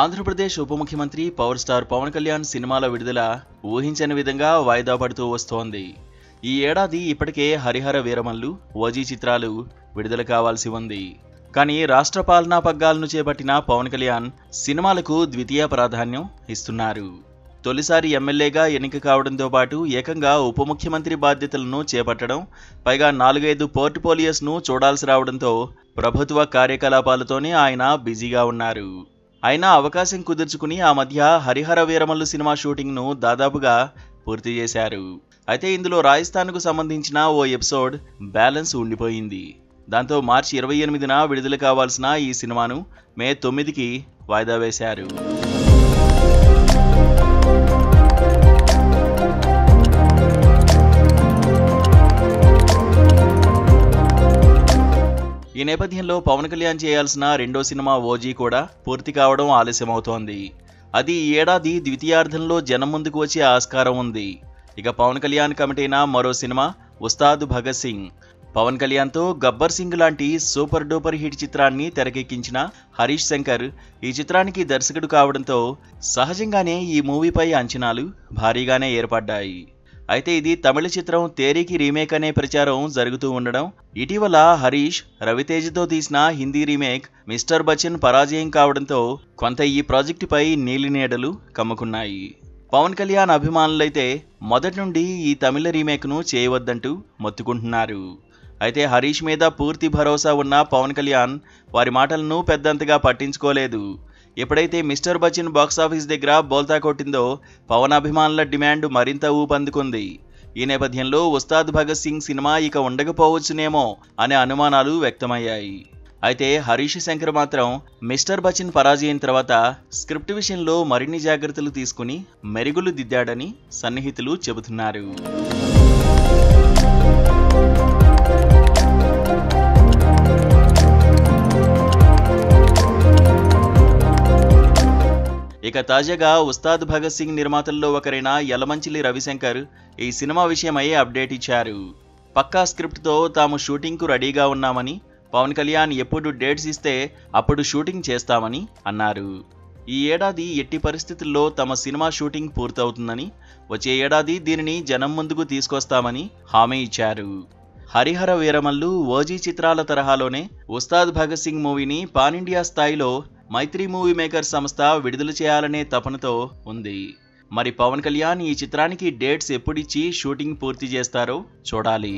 ఆంధ్రప్రదేశ్ ఉప ముఖ్యమంత్రి power star Pawan Kalyan సినిమాల విడుదల ఊహించని విధంగా వాయిదా పడుతూ వస్తోంది. ఈ ఏడాది ఇప్పటికే హరిహర వీరమల్లు, ఓజీ చిత్రాలు విడుదల కావాల్సి ఉంది. కానీ రాష్ట్ర పాలనా పగ్గాలను చేపట్టిన పవన్ కళ్యాణ్ సినిమాలకు ద్వితీయ ప్రాధాన్యం ఇస్తున్నారు. తొలిసారి ఎమ్మెల్యేగా ఎన్నిక కావడంతో పాటు ఏకంగా ఉప ముఖ్యమంత్రి బాధ్యతలను చేపట్టడం, పైగా 4-5 పోర్ట్ఫోలియోస్ను చూడాల్సి రావడంతో ప్రభుత్వ కార్యకలాపాలతోనే ఆయన బిజీగా ఉన్నారు. అయినా అవకాశం కుదుర్చుకుని ఆ మధ్య హరిహర వీరమల్లు సినిమా షూటింగ్ను దాదాపుగా పూర్తి చేశారు. అయితే ఇందులో రాజస్థాన్కు సంబంధించిన ఓ ఎపిసోడ్ బ్యాలెన్స్ ఉండిపోయింది. దాంతో మార్చి 28న విడుదల కావాల్సిన ఈ సినిమాను మే 9కి వాయిదా వేశారు. ఈ నేపథ్యంలో పవన్ కళ్యాణ్ చేయాల్సిన రెండో సినిమా ఓజీ కూడా పూర్తి కావడం ఆలస్యమవుతోంది. అది ఈ ఏడాది ద్వితీయార్థంలో జనం ముందుకు వచ్చే ఆస్కారం ఉంది. ఇక పవన్ కళ్యాణ్ కమిటైన మరో సినిమా ఉస్తాద్ భగత్ సింగ్. పవన్ కళ్యాణ్తో గబ్బర్ సింగ్ లాంటి సూపర్ డూపర్ హిట్ చిత్రాన్ని తెరకెక్కించిన హరీష్ శంకర్ ఈ చిత్రానికి దర్శకుడు కావడంతో సహజంగానే ఈ మూవీపై అంచనాలు భారీగానే ఏర్పడ్డాయి. అయితే ఇది తమిళ చిత్రం తేరీకి రీమేక్ అనే ప్రచారం జరుగుతూ ఉండడం, ఇటీవల హరీష్ రవితేజతో తీసిన హిందీ రీమేక్ మిస్టర్ బచ్చన్ పరాజయం కావడంతో కొంత ఈ ప్రాజెక్టుపై నీలినీడలు కమ్ముకున్నాయి. పవన్ కళ్యాణ్ అభిమానులైతే మొదటి నుండి ఈ తమిళ రీమేక్ను చేయవద్దంటూ మొత్తుకుంటున్నారు. అయితే హరీష్ మీద పూర్తి భరోసా ఉన్న పవన్ కళ్యాణ్ వారి మాటలను పెద్దంతగా పట్టించుకోలేదు. ఎప్పుడైతే మిస్టర్ బచ్చన్ బాక్సాఫీస్ దగ్గర బోల్తా కొట్టిందో పవన్ అభిమానుల డిమాండ్ మరింత ఊపందుకుంది. ఈ నేపథ్యంలో ఉస్తాద్ భగత్ సింగ్ సినిమా ఇక ఉండకపోవచ్చునేమో అనే అనుమానాలు వ్యక్తమయ్యాయి. అయితే హరీష్ శంకర్ మాత్రం మిస్టర్ బచ్చన్ పరాజయం తర్వాత స్క్రిప్ట్ విషయంలో మరిన్ని జాగ్రత్తలు తీసుకుని మెరుగులు దిద్దాడని సన్నిహితులు చెబుతున్నారు. ఇక తాజాగా ఉస్తాద్ భగత్ సింగ్ నిర్మాతల్లో ఒకరైన యలమంచిలి రవిశంకర్ ఈ సినిమా విషయమై అప్డేట్ ఇచ్చారు. పక్కా స్క్రిప్ట్తో తాము షూటింగ్కు రెడీగా ఉన్నామని, పవన్ కళ్యాణ్ ఎప్పుడు డేట్స్ ఇస్తే అప్పుడు షూటింగ్ చేస్తామని అన్నారు. ఈ ఏడాది ఎట్టి పరిస్థితుల్లో తమ సినిమా షూటింగ్ పూర్తవుతుందని, వచ్చే ఏడాది దీనిని జనం ముందుకు తీసుకొస్తామని హామీ ఇచ్చారు. హరిహర వీరమల్లు, ఓజీ చిత్రాల తరహాలోనే ఉస్తాద్ భగత్ సింగ్ మూవీని పాన్ ఇండియా స్థాయిలో మైత్రి మూవీ మేకర్ సంస్థ విడుదల చేయాలనే తపనతో ఉంది. మరి పవన్ కళ్యాణ్ ఈ చిత్రానికి డేట్స్ ఎప్పుడిచ్చి షూటింగ్ పూర్తి చేస్తారో చూడాలి.